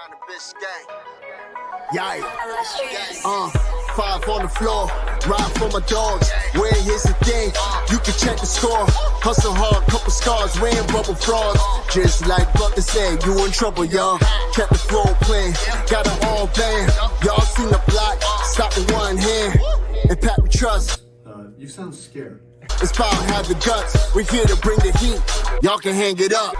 down to Biscayne. Yikes. 5 on the floor, ride for my dogs. Where here's the thing, you can check the score. Hustle hard, couple scars, wearing rubber frauds. Just like Butler said, you in trouble, y'all. Kept the floor playing, got it all banned. Y'all seen the block, stop with one hand. And Pat, we trust. You sound scared. It's power, have the guts. We're here to bring the heat. Y'all can hang it up.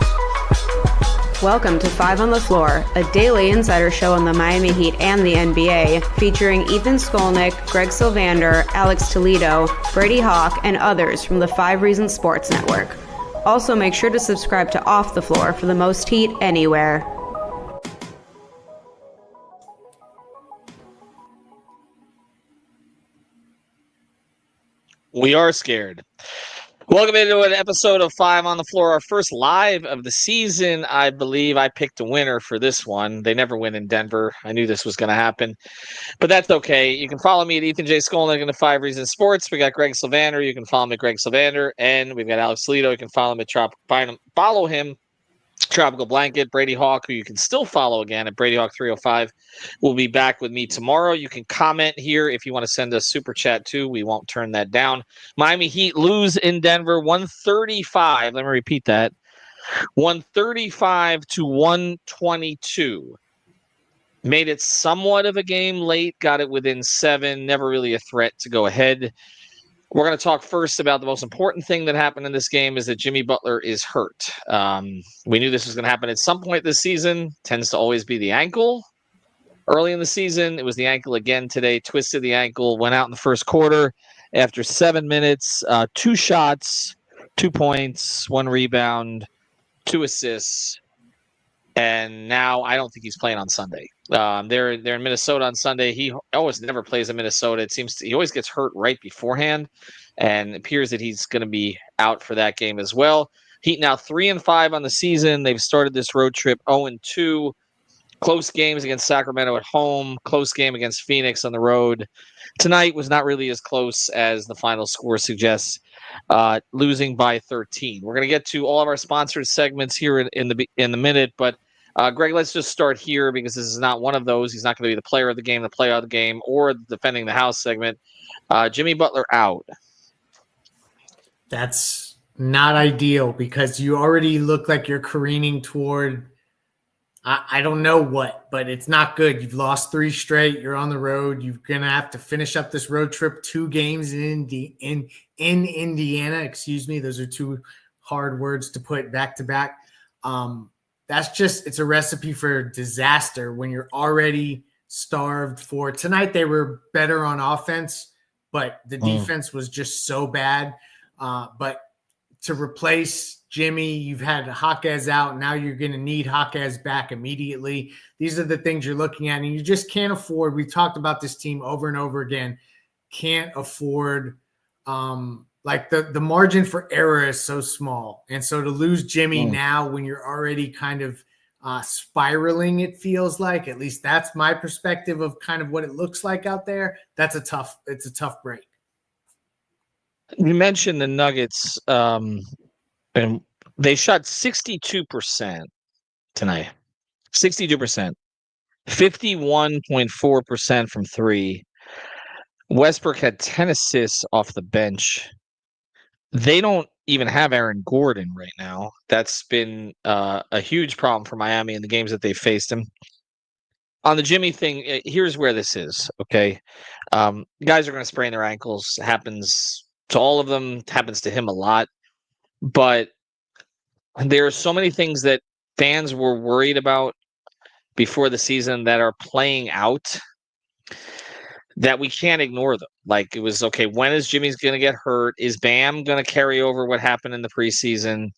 Welcome to 5 on the Floor, a daily insider show on the Miami Heat and the NBA, featuring Ethan Skolnick, Greg Sylvander, Alex Toledo, Brady Hawk, and others from the 5 Reasons Sports Network. Also, make sure to subscribe to Off the Floor for the most heat anywhere. We are scared. Welcome into an episode of 5 on the Floor, our first live of the season. I believe I picked a winner for this one. They never win in Denver. I knew this was going to happen, but that's okay. You can follow me at Ethan J. Skolnick in the 5 Reasons Sports. We got Greg Sylvander. You can follow me at Greg Sylvander, and we've got Alex Toledo. You can follow him at Tropical Blanket. Brady Hawk, who you can still follow again at Brady Hawk 305, will be back with me tomorrow. You can comment here if you want to send us super chat too. We won't turn that down. Miami Heat lose in Denver 135. Let me repeat that. 135 to 122. Made it somewhat of a game late. Got it within 7. Never really a threat to go ahead. We're going to talk first about the most important thing that happened in this game is that Jimmy Butler is hurt. We knew this was going to happen at some point this season. Tends to always be the ankle. Early in the season, it was the ankle again today. Twisted the ankle, went out in the first quarter. After 7 minutes, 2 shots, 2 points, 1 rebound, 2 assists. And now I don't think he's playing on Sunday. They're in Minnesota on Sunday. He always never plays in Minnesota. It seems he always gets hurt right beforehand, and it appears that he's going to be out for that game as well. Heat now 3-5 on the season. They've started this road trip 0-2. Close games against Sacramento at home. Close game against Phoenix on the road. Tonight was not really as close as the final score suggests. Losing by 13. We're going to get to all of our sponsored segments here in the minute, but Greg, let's just start here because this is not one of those. He's not going to be the player of the game, the player of the game, or the defending the house segment. Jimmy Butler out. That's not ideal because you already look like you're careening toward I don't know what, but it's not good. You've lost 3 straight. You're on the road. You're going to have to finish up this road trip. 2 games in Indiana. Excuse me. Those are 2 hard words to put back to back. It's a recipe for disaster when you're already starved for. Tonight they were better on offense, but the defense was just so bad. But to replace Jimmy, you've had Jaquez out. Now you're going to need Jaquez back immediately. These are the things you're looking at, and you just can't afford. We've talked about this team over and over again. Can't afford the margin for error is so small. And so to lose Jimmy now when you're already kind of spiraling, it feels like, at least that's my perspective of kind of what it looks like out there. It's a tough break. You mentioned the Nuggets, and they shot 62% tonight. 62%. 51.4% from 3. Westbrook had 10 assists off the bench. They don't even have Aaron Gordon right now. That's been a huge problem for Miami in the games that they've faced him. On the Jimmy thing, here's where this is, okay? Guys are going to sprain their ankles. It happens to all of them. It happens to him a lot. But there are so many things that fans were worried about before the season that are playing out that we can't ignore them. Like, it was, okay, when is Jimmy's going to get hurt? Is Bam going to carry over what happened in the preseason?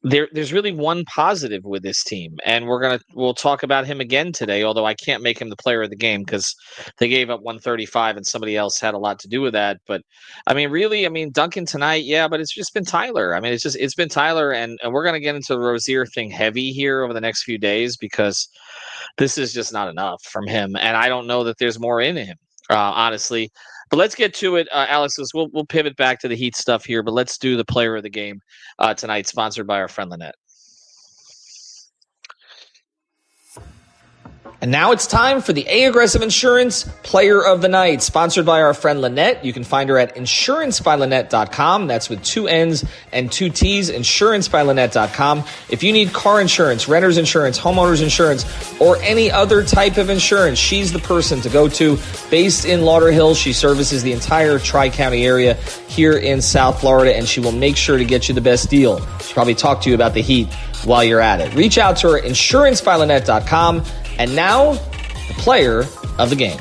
There's really one positive with this team, and we'll talk about him again today, although I can't make him the player of the game because they gave up 135 and somebody else had a lot to do with that. But Duncan tonight, yeah, but it's just been Tyler. It's been Tyler, and we're going to get into the Rozier thing heavy here over the next few days because this is just not enough from him, and I don't know that there's more in him, honestly. But let's get to it, Alex. We'll pivot back to the Heat stuff here, but let's do the player of the game tonight, sponsored by our friend Lynette. And now it's time for the A Aggressive Insurance Player of the Night, sponsored by our friend Lynette. You can find her at insurancebylynette.com. That's with 2 N's and 2 T's, insurancebylynette.com. If you need car insurance, renter's insurance, homeowner's insurance, or any other type of insurance, she's the person to go to. Based in Lauderhill, she services the entire Tri-County area here in South Florida, and she will make sure to get you the best deal. She'll probably talk to you about the heat while you're at it. Reach out to her, insurancebylynette.com. And now, the player of the game.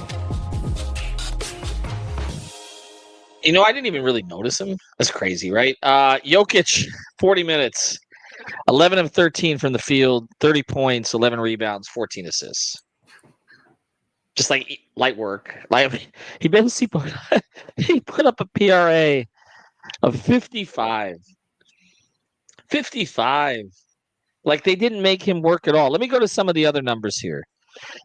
You know, I didn't even really notice him. That's crazy, right? Jokic, 40 minutes, 11 of 13 from the field, 30 points, 11 rebounds, 14 assists. Just like light work. Like he put up a PRA of 55. 55. Like they didn't make him work at all. Let me go to some of the other numbers here.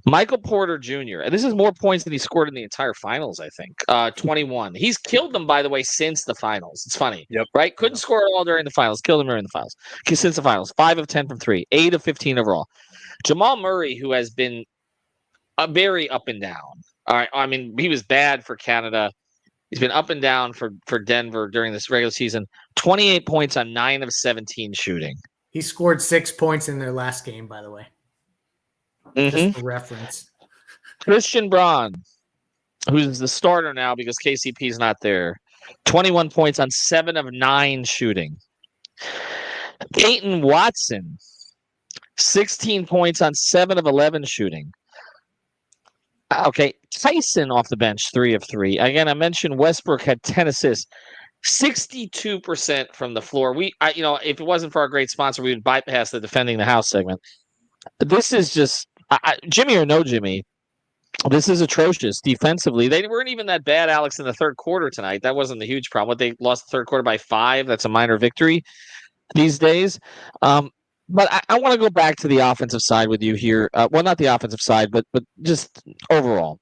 Michael Porter Jr. And this is more points than he scored in the entire finals, I think. 21. He's killed them, by the way, since the finals. It's funny. Yep. Right? Couldn't score at all during the finals. Killed them during the finals. Since the finals. 5 of 10 from 3. 8 of 15 overall. Jamal Murray, who has been very up and down. All right. I mean, he was bad for Canada. He's been up and down for Denver during this regular season. 28 points on 9 of 17 shooting. He scored 6 points in their last game, by the way. Just for reference. Christian Braun, who's the starter now because KCP's not there. 21 points on 7 of 9 shooting. Peyton Watson, 16 points on 7 of 11 shooting. Okay, Tyson off the bench, 3 of 3. Again, I mentioned Westbrook had 10 assists. 62% from the floor. If it wasn't for our great sponsor, we would bypass the defending the house segment. This is just Jimmy or no Jimmy. This is atrocious defensively. They weren't even that bad, Alex, in the third quarter tonight. That wasn't the huge problem. They lost the third quarter by 5. That's a minor victory these days. But I want to go back to the offensive side with you here. Well, not the offensive side, but just overall.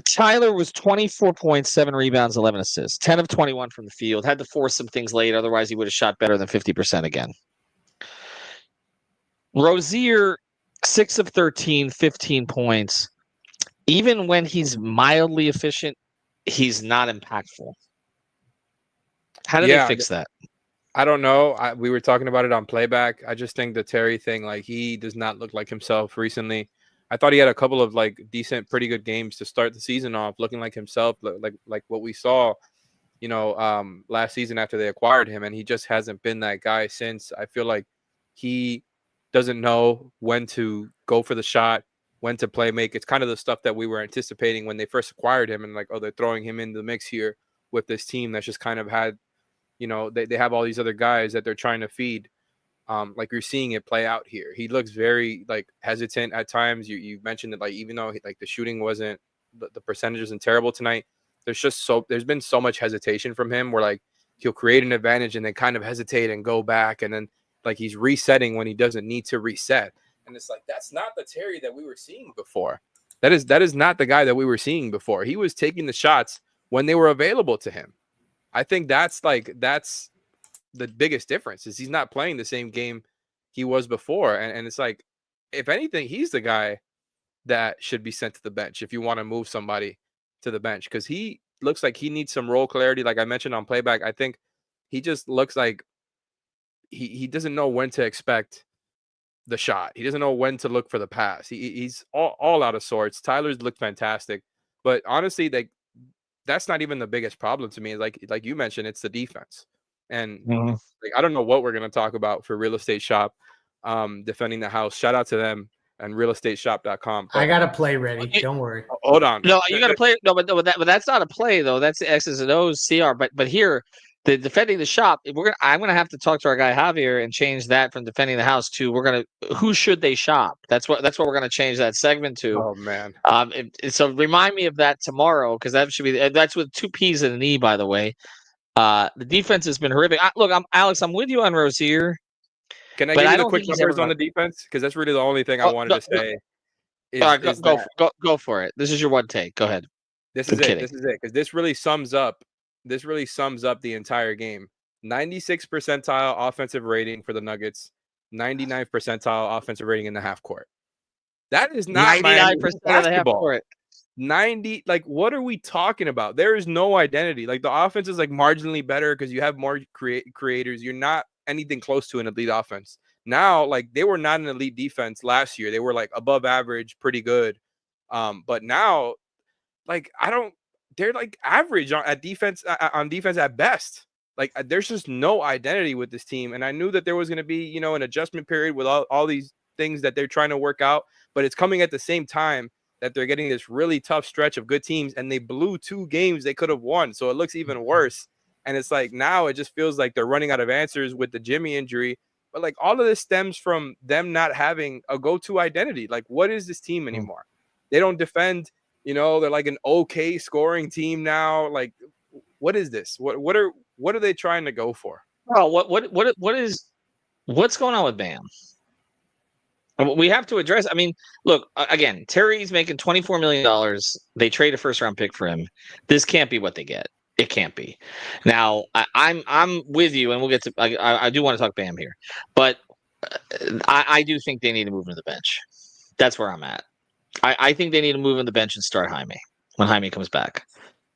Tyler was 24 points, 7 rebounds, 11 assists, 10 of 21 from the field. Had to force some things late. Otherwise, he would have shot better than 50% again. Rozier, 6 of 13, 15 points. Even when he's mildly efficient, he's not impactful. How do they fix that? I don't know. We were talking about it on playback. I just think the Terry thing, like he does not look like himself recently. I thought he had a couple of like decent, pretty good games to start the season off, looking like himself, like what we saw, last season after they acquired him, and he just hasn't been that guy since. I feel like he doesn't know when to go for the shot, when to play make. It's kind of the stuff that we were anticipating when they first acquired him, and like, oh, they're throwing him in the mix here with this team that's just kind of had, they have all these other guys that they're trying to feed. Like you're seeing it play out here. He looks very like hesitant at times. You mentioned that, like, even though the shooting wasn't, the percentage isn't terrible tonight, there's been so much hesitation from him where like he'll create an advantage and then kind of hesitate and go back, and then like he's resetting when he doesn't need to reset. And it's like, that's not the Terry that we were seeing before. That is not the guy that we were seeing before. He was taking the shots when they were available to him. I think that's the biggest difference, is he's not playing the same game he was before. And it's like, if anything, he's the guy that should be sent to the bench if you want to move somebody to the bench, because he looks like he needs some role clarity. Like I mentioned on playback, I think he just looks like he doesn't know when to expect the shot. He doesn't know when to look for the pass. He's all out of sorts. Tyler's looked fantastic, but honestly, that's not even the biggest problem to me. Like you mentioned, it's the defense. And I don't know what we're going to talk about for Real Estate Shop, defending the house. Shout out to them and realestateshop.com. I got a play ready. Don't worry. Hold on. No, you got to play. No, but that's not a play though. That's the X's and O's CR. But here, the defending the shop. I'm gonna have to talk to our guy Javier and change that from defending the house to who should they shop. That's what we're gonna change that segment to. Oh man. So remind me of that tomorrow, because that's with 2 P's and an E, by the way. The defense has been horrific. Alex, I'm with you on Rozier. Can I give you the quick numbers on the defense? Because that's really the only thing I wanted to say. All right, go for it. This is your one take. Go ahead. This is it. Because this really sums up the entire game. 96th percentile offensive rating for the Nuggets, 99th percentile offensive rating in the half court. That is not 99% Miami of the half basketball. court. 90, like, what are we talking about? There is no identity. Like, the offense is like marginally better because you have more creators. You're not anything close to an elite offense. Now, like, they were not an elite defense last year. They were like above average, pretty good. But now, like, they're like average on defense at best. Like, there's just no identity with this team. And I knew that there was going to be, an adjustment period with all these things that they're trying to work out, but it's coming at the same time that they're getting this really tough stretch of good teams, and they blew 2 games they could have won. So it looks even worse. And it's like, now it just feels like they're running out of answers with the Jimmy injury. But like, all of this stems from them not having a go-to identity. Like, what is this team anymore? They don't defend, they're like an okay scoring team now. Like, what is this? What are they trying to go for? Oh, what's going on with Bam? We have to address. I mean, look, again, Terry's making $24 million. They trade a first-round pick for him. This can't be what they get. It can't be. Now, I'm with you, and we'll get to. I do want to talk Bam here, but I do think they need to move him to the bench. That's where I'm at. I think they need to move him to the bench and start Jaime when Jaime comes back.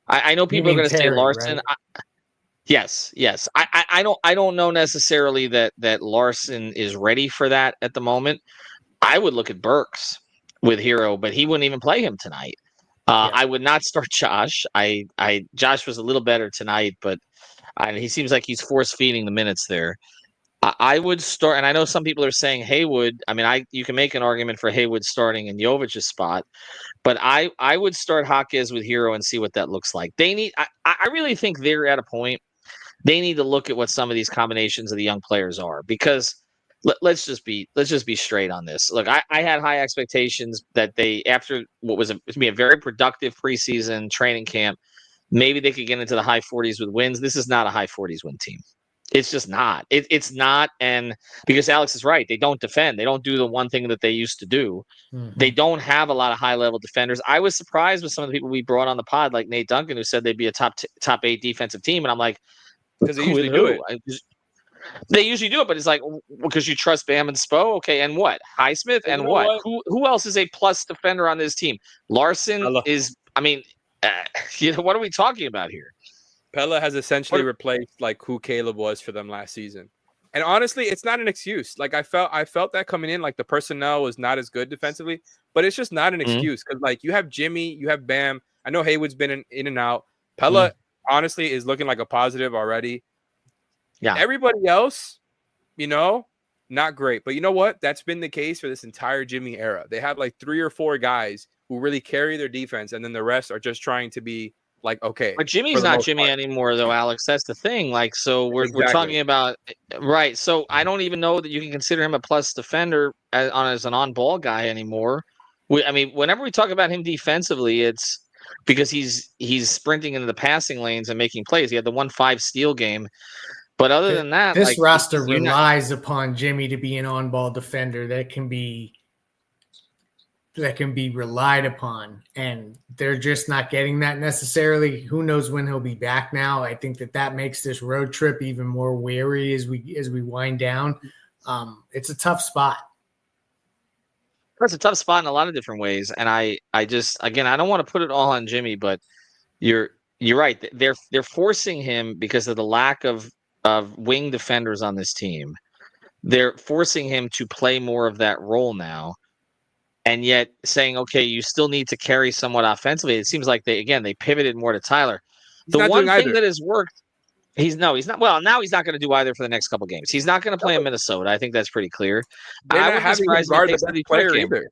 I know people are going to say Larson. Right? Yes. I don't know necessarily that Larson is ready for that at the moment. I would look at Burks with Hero, but he wouldn't even play him tonight. I would not start Josh. Josh was a little better tonight, but he seems like he's force feeding the minutes there. I would start, and I know some people are saying Haywood. I mean, you can make an argument for Haywood starting in Jovic's spot, but I would start Jaquez with Hero and see what that looks like. They need. I really think they're at a point. They need to look at what some of these combinations of the young players are, because let's just be straight on this. Look, I had high expectations that after what was to be a very productive preseason training camp, maybe they could get into the high 40s with wins. This is not a high 40s win team. It's just not. It's not, and because Alex is right, they don't defend. They don't do the one thing that they used to do. Mm-hmm. They don't have a lot of high-level defenders. I was surprised with some of the people we brought on the pod, like Nate Duncan, who said they'd be a top 8 defensive team, and I'm like, because they usually do it. They usually do it, but it's like, because you trust Bam and Spo, okay, and what? Highsmith, and what? Who else is a plus defender on this team? Larson is. I mean, what are we talking about here? Pella has essentially replaced like who Caleb was for them last season. And honestly, it's not an excuse. Like, I felt that coming in, like the personnel was not as good defensively, but it's just not an excuse, because like you have Jimmy, you have Bam. I know Haywood's been in and out. Pella honestly is looking like a positive already. Yeah. Everybody else, not great. But you know what? That's been the case for this entire Jimmy era. They have like 3 or 4 guys who really carry their defense, and then the rest are just trying to be like, okay. But Jimmy's not Jimmy anymore, though, Alex. That's the thing. Like, so we're talking about right. So I don't even know that you can consider him a plus defender as an on-ball guy anymore. I mean, whenever we talk about him defensively, it's because he's sprinting into the passing lanes and making plays. He had the 1-5 steal game. But other than that, this roster relies upon Jimmy to be an on-ball defender that can be relied upon, and they're just not getting that necessarily. Who knows when he'll be back now? I think that makes this road trip even more weary as we wind down. It's a tough spot. It's a tough spot in a lot of different ways, and I just, again, I don't want to put it all on Jimmy, but you're right. They're forcing him because of the lack of wing defenders on this team. They're forcing him to play more of that role now, and yet saying, okay, you still need to carry somewhat offensively. It seems like they pivoted more to Tyler. The one thing that has worked, he's not. Well, now he's not going to do either for the next couple games. He's not going to play in Minnesota. I think that's pretty clear. I wouldn't be surprised if he takes the player either.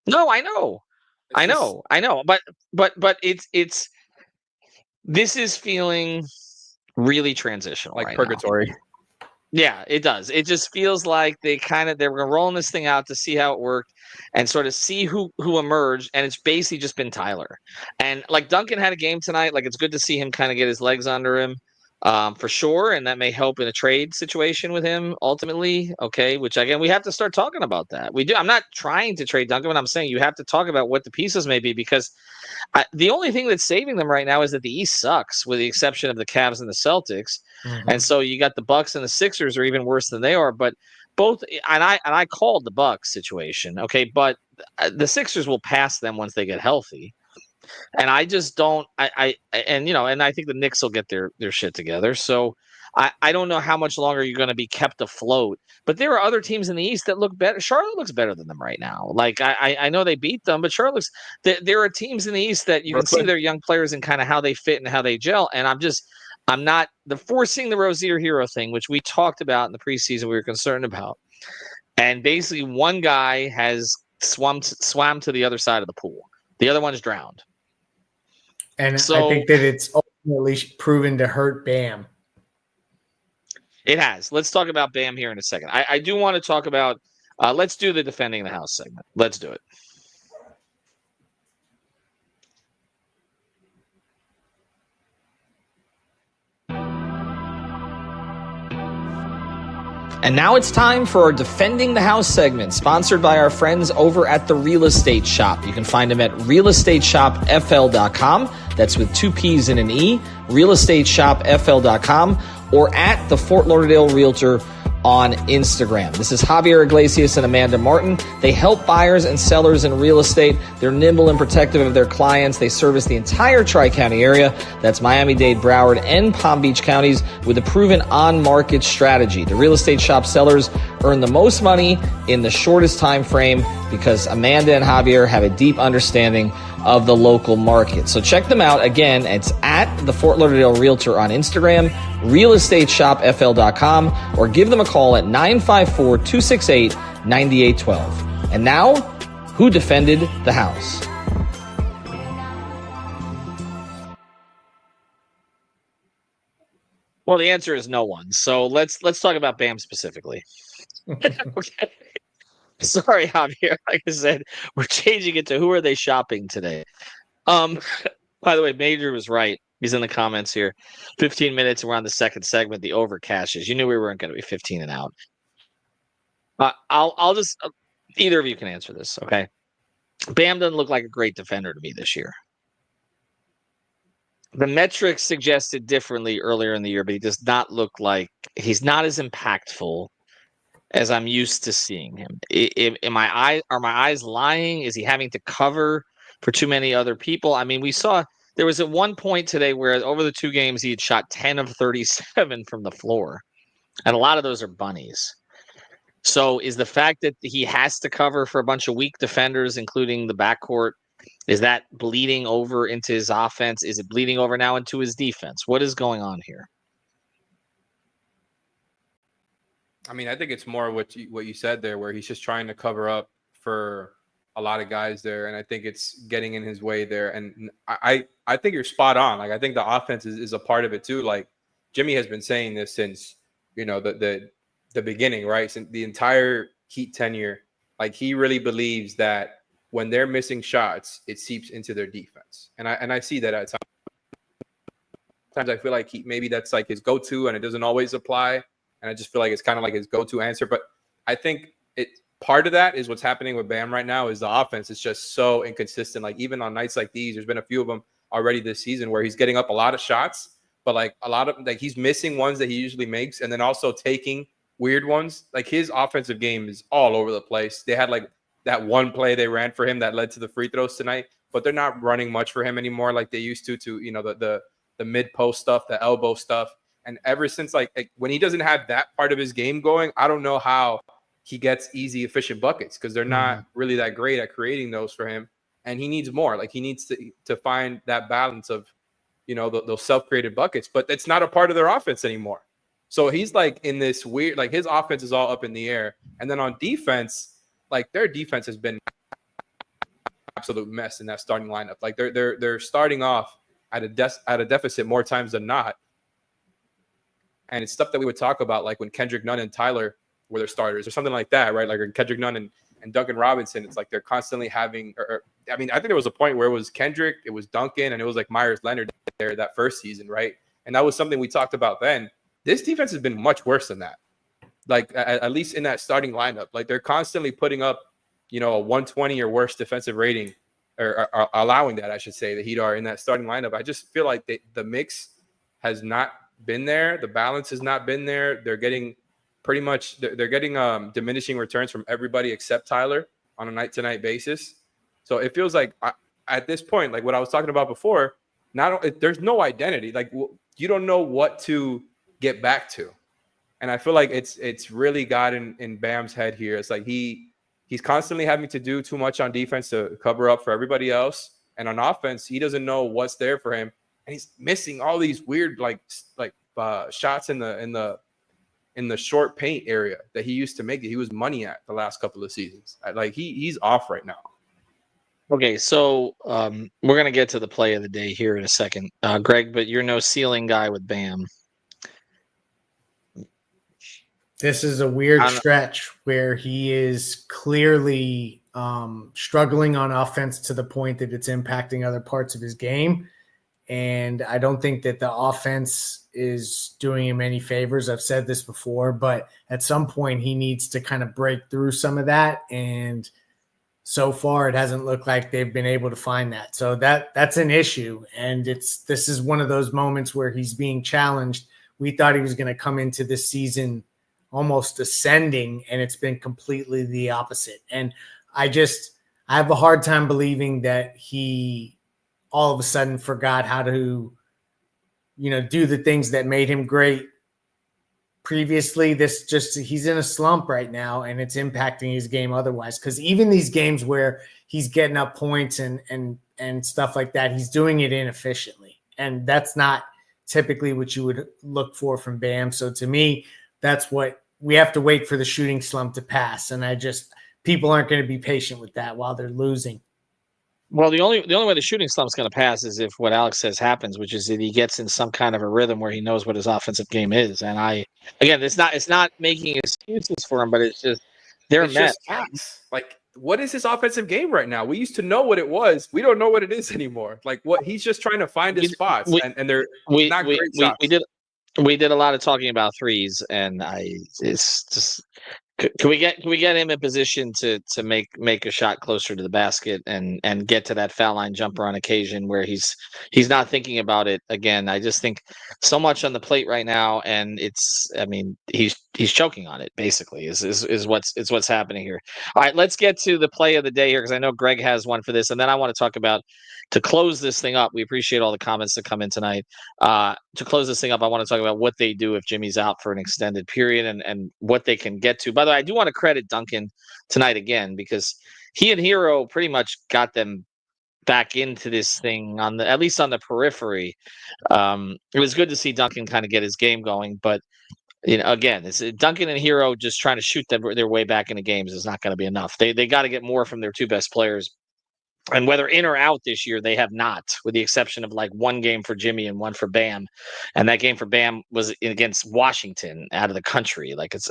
No, I know. But it's this is feeling really transitional, like right purgatory now. Yeah, it does. It just feels like they're rolling this thing out to see how it worked and sort of see who emerged, and it's basically just been Tyler. And like Duncan had a game tonight, like it's good to see him kind of get his legs under him, for sure, and that may help in a trade situation with him ultimately. Okay, which again, we have to start talking about that. We do. I'm not trying to trade Duncan, but I'm saying you have to talk about what the pieces may be, because the only thing that's saving them right now is that the East sucks, with the exception of the Cavs and the Celtics. Mm-hmm. And so you got the Bucks and the Sixers are even worse than they are. But both, and I called the Bucks situation, okay, but the Sixers will pass them once they get healthy. And I just don't. And I think the Knicks will get their shit together. So I don't know how much longer you're going to be kept afloat. But there are other teams in the East that look better. Charlotte looks better than them right now. Like I know they beat them, but Charlotte looks. There are teams in the East that you can see their young players and kind of how they fit and how they gel. And I'm not the forcing the Rozier hero thing, which we talked about in the preseason. We were concerned about, and basically one guy has swam to the other side of the pool. The other one's drowned. And I think that it's ultimately proven to hurt Bam. It has. Let's talk about Bam here in a second. I do want to talk about let's do the defending the house segment. Let's do it. And now it's time for our Defending the House segment, sponsored by our friends over at The Real Estate Shop. You can find them at realestateshopfl.com. That's with 2 P's and an E, realestateshopfl.com, or at the Fort Lauderdale Realtor on Instagram. This is Javier Iglesias and Amanda Martin. They help buyers and sellers in real estate. They're nimble and protective of their clients. They service the entire Tri-County area. That's Miami-Dade, Broward, and Palm Beach counties with a proven on-market strategy. The Real Estate Shop sellers earn the most money in the shortest time frame because Amanda and Javier have a deep understanding of the local market. So check them out. Again, it's at the Fort Lauderdale Realtor on Instagram, realestateshopfl.com, or give them a call at 954-268-9812. And now, who defended the house? Well, the answer is no one. So let's talk about Bam specifically. Okay. Sorry, Javier. Like I said, we're changing it to who are they shopping today? By the way, Major was right. He's in the comments here. 15 minutes, and we're on the second segment, the over cashes. You knew we weren't going to be 15 and out. I'll just either of you can answer this, okay? Bam doesn't look like a great defender to me this year. The metrics suggested differently earlier in the year, but he does not look like he's not as impactful as I'm used to seeing him. Are my eyes lying? Is he having to cover for too many other people? I mean, we saw there was at one point today where over the 2 games he had shot 10 of 37 from the floor, and a lot of those are bunnies. So is the fact that he has to cover for a bunch of weak defenders, including the backcourt, is that bleeding over into his offense? Is it bleeding over now into his defense? What is going on here? I mean, I think it's more what you said there, where he's just trying to cover up for a lot of guys there, and I think it's getting in his way there. And I think you're spot on. Like, I think the offense is a part of it too. Like, Jimmy has been saying this since the beginning, right? Since the entire Heat tenure, like, he really believes that when they're missing shots, it seeps into their defense, and I see that at times. Sometimes I feel like maybe that's like his go-to, and it doesn't always apply. And I just feel like it's kind of like his go-to answer. But I think part of that is what's happening with Bam right now is the offense is just so inconsistent. Like, even on nights like these, there's been a few of them already this season where he's getting up a lot of shots, but like a lot of he's missing ones that he usually makes, and then also taking weird ones. Like, his offensive game is all over the place. They had like that one play they ran for him that led to the free throws tonight, but they're not running much for him anymore like they used to the mid-post stuff, the elbow stuff. And ever since like when he doesn't have that part of his game going, I don't know how he gets easy, efficient buckets, because they're not really that great at creating those for him. And he needs more. Like, he needs to find that balance of, those self-created buckets. But it's not a part of their offense anymore. So he's like in this weird, like, his offense is all up in the air. And then on defense, like, their defense has been absolute mess in that starting lineup. Like, they're starting off at a deficit more times than not. And it's stuff that we would talk about, like when Kendrick Nunn and Tyler were their starters or something like that, right? Like Kendrick Nunn and Duncan Robinson. It's like they're constantly having I think there was a point where it was Kendrick, it was Duncan, and it was like Myers Leonard there that first season, right? And that was something we talked about then. This defense has been much worse than that. Like, at least in that starting lineup. Like, they're constantly putting up, a 120 or worse defensive rating, or allowing that, I should say, the Heat are in that starting lineup. I just feel like the mix has not been there. The balance has not been there. They're getting pretty much they're getting diminishing returns from everybody except Tyler on a night-to-night basis. So it feels like at this point, like what I was talking about before, there's no identity. Like you don't know what to get back to. And I feel like it's really got in Bam's head here. It's like he's constantly having to do too much on defense to cover up for everybody else. And on offense, he doesn't know what's there for him. And he's missing all these weird shots in the short paint area that he used to make that he was money at the last couple of seasons. Like he's off right now. Okay, so we're going to get to the play of the day here in a second. Greg, but you're no ceiling guy with Bam. This is a weird stretch where he is clearly struggling on offense to the point that it's impacting other parts of his game. And I don't think that the offense is doing him any favors. I've said this before, but at some point he needs to kind of break through some of that. And so far it hasn't looked like they've been able to find that. So that's an issue. And this is one of those moments where he's being challenged. We thought he was going to come into this season almost ascending, and it's been completely the opposite. And I have a hard time believing that he all of a sudden forgot how to, do the things that made him great previously. He's in a slump right now, and it's impacting his game otherwise. Because even these games where he's getting up points and stuff like that, he's doing it inefficiently. And that's not typically what you would look for from Bam. So to me, that's what we have to wait for the shooting slump to pass. And people aren't going to be patient with that while they're losing. Well, the only way the shooting slump is going to pass is if what Alex says happens, which is that he gets in some kind of a rhythm where he knows what his offensive game is. And it's not making excuses for him, but it's just they're just facts. Like, what is his offensive game right now? We used to know what it was. We don't know what it is anymore. Like, what he's just trying to find his spots, and they're not great shots. We did a lot of talking about threes, and it's just. Can we get him in position to make a shot closer to the basket and get to that foul line jumper on occasion where he's not thinking about it again? I just think so much on the plate right now, and he's choking on it basically is what's happening here. All right, let's get to the play of the day here because I know Greg has one for this, and then I want to talk about to close this thing up. We appreciate all the comments that come in tonight. To close this thing up, I want to talk about what they do if Jimmy's out for an extended period and what they can get to. By the way, I do want to credit Duncan tonight again because he and Hero pretty much got them back into this thing at least on the periphery. It was good to see Duncan kind of get his game going, but again, it's Duncan and Hero just trying to shoot their way back into games is not going to be enough. They got to get more from their two best players. And whether in or out this year, they have not, with the exception of like one game for Jimmy and one for Bam. And that game for Bam was against Washington out of the country. Like it's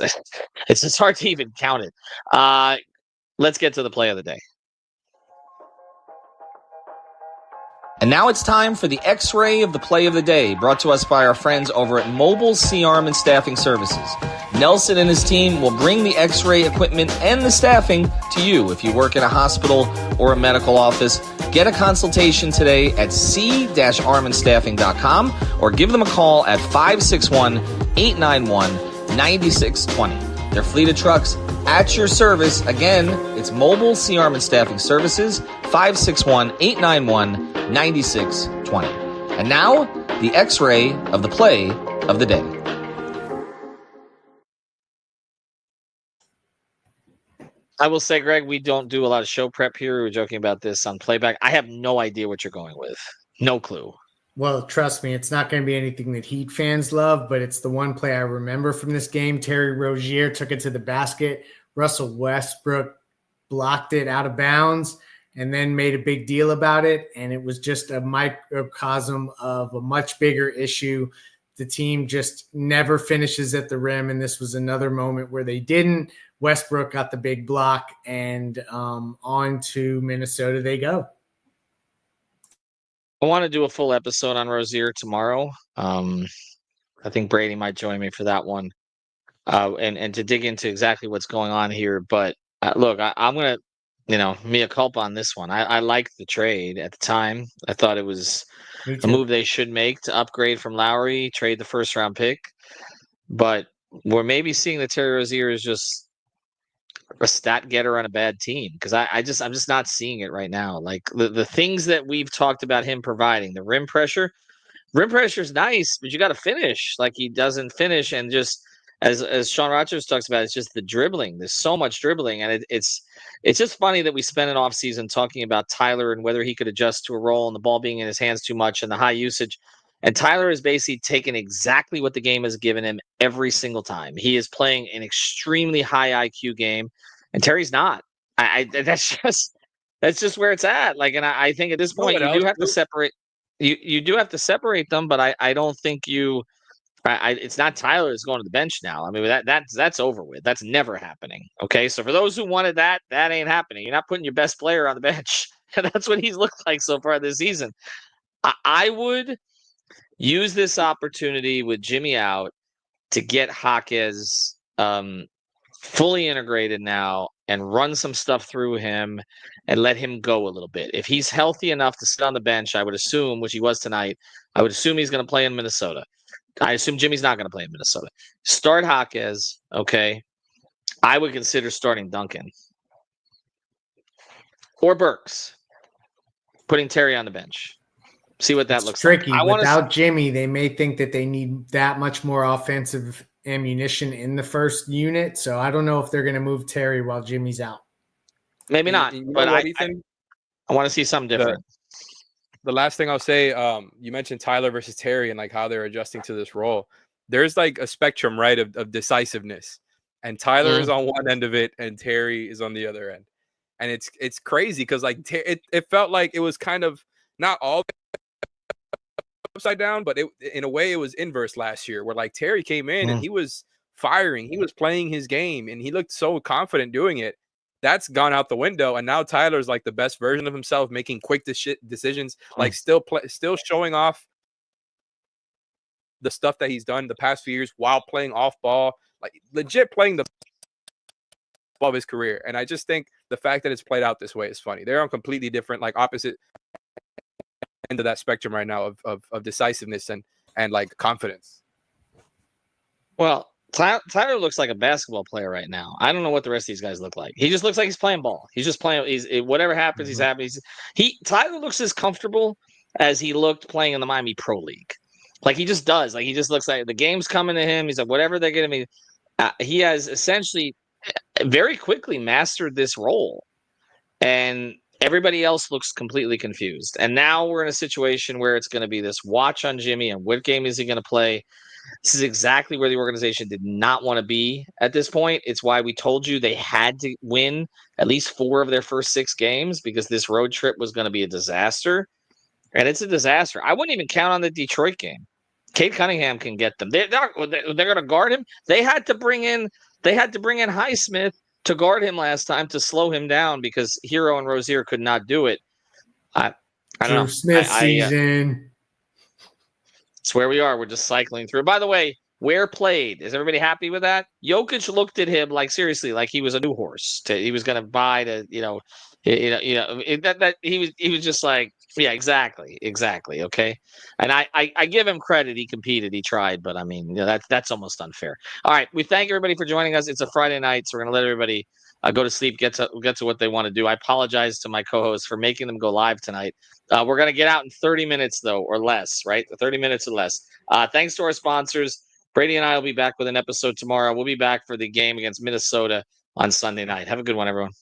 just hard to even count it. Let's get to the play of the day. And now it's time for the X-Ray of the Play of the Day, brought to us by our friends over at Mobile C-Arm and Staffing Services. Nelson and his team will bring the X-ray equipment and the staffing to you if you work in a hospital or a medical office. Get a consultation today at c-armandstaffing.com or give them a call at 561-891-9620. Their fleet of trucks at your service. Again, it's Mobile C-Arm and Staffing Services, 561-891-9620. And now, the X-Ray of the Play of the Day. I will say, Greg, we don't do a lot of show prep here. We were joking about this on playback. I have no idea what you're going with. No clue. Well, trust me, it's not going to be anything that Heat fans love, but it's the one play I remember from this game. Terry Rozier took it to the basket. Russell Westbrook blocked it out of bounds and then made a big deal about it. And it was just a microcosm of a much bigger issue. The team just never finishes at the rim, and this was another moment where they didn't. Westbrook got the big block, and on to Minnesota they go. I want to do a full episode on Rozier tomorrow. I think Brady might join me for that one, and to dig into exactly what's going on here. But look, I'm going to, mea culpa on this one. I liked the trade at the time. I thought it was a move they should make to upgrade from Lowry, trade the first-round pick. But we're maybe seeing that Terry Rozier is just a stat getter on a bad team, because I'm just not seeing it right now. Like the things that we've talked about him providing, the rim pressure is nice, but you got to finish. Like, he doesn't finish, and just as Sean Rogers talks about, it's just the dribbling. There's so much dribbling, and it's just funny that we spent an offseason talking about Tyler and whether he could adjust to a role and the ball being in his hands too much and the high usage. And Tyler has basically taken exactly what the game has given him every single time. He is playing an extremely high IQ game, and Terry's not. That's just where it's at. Like, and I think at this point you do have to separate. You do have to separate them, but I don't think you. It's not Tyler that's going to the bench now. I mean, that's over with. That's never happening. Okay, so for those who wanted that ain't happening. You're not putting your best player on the bench. And that's what he's looked like so far this season. I would use this opportunity with Jimmy out to get Jaquez fully integrated now and run some stuff through him and let him go a little bit. If he's healthy enough to sit on the bench, I would assume, which he was tonight, I would assume he's going to play in Minnesota. I assume Jimmy's not going to play in Minnesota. Start Jaquez, okay? I would consider starting Duncan. Or Burks. Putting Terry on the bench. See what that looks tricky. like. Without Jimmy, they may think that they need that much more offensive ammunition in the first unit. So I don't know if they're going to move Terry while Jimmy's out. Maybe not. But I want to see something different. The last thing I'll say, you mentioned Tyler versus Terry and like how they're adjusting to this role. There's like a spectrum, right, of decisiveness. And Tyler is on one end of it and Terry is on the other end. And it's crazy because like it felt like it was kind of not all upside down, but in a way it was inverse last year, where like Terry came in and he was firing, he was playing his game, and he looked so confident doing it. That's gone out the window, and now Tyler's like the best version of himself, making quick decisions, like still showing off the stuff that he's done the past few years while playing off ball, like legit playing the ball of his career. And I just think the fact that it's played out this way is funny. They're on completely different, like opposite end of that spectrum right now of decisiveness and like confidence. Well, Tyler looks like a basketball player right now. I don't know what the rest of these guys look like. He just looks like he's playing ball. He's just playing. Whatever happens, he's happy. Tyler looks as comfortable as he looked playing in the Miami Pro League. Like, he just does. Like, he just looks like the game's coming to him. He's like, whatever they're giving me. He has essentially very quickly mastered this role, and everybody else looks completely confused. And now we're in a situation where it's going to be this watch on Jimmy and what game is he going to play. This is exactly where the organization did not want to be at this point. It's why we told you they had to win at least 4 of their first 6 games, because this road trip was going to be a disaster. And it's a disaster. I wouldn't even count on the Detroit game. Kate Cunningham can get them. They're going to guard him. They had to bring in Highsmith to guard him last time to slow him down, because Hero and Rozier could not do it. I don't know. Smith season. It's where we are. We're just cycling through. By the way, Ware played. Is everybody happy with that? Jokic looked at him like, seriously, like he was a new horse. He was going to buy to, that he was just like, yeah, exactly. Okay. And I give him credit. He competed. He tried. But I mean, that's almost unfair. All right. We thank everybody for joining us. It's a Friday night, so we're going to let everybody go to sleep, get to what they want to do. I apologize to my co-hosts for making them go live tonight. We're going to get out in 30 minutes, though, or less, right? 30 minutes or less. Thanks to our sponsors. Brady and I will be back with an episode tomorrow. We'll be back for the game against Minnesota on Sunday night. Have a good one, everyone.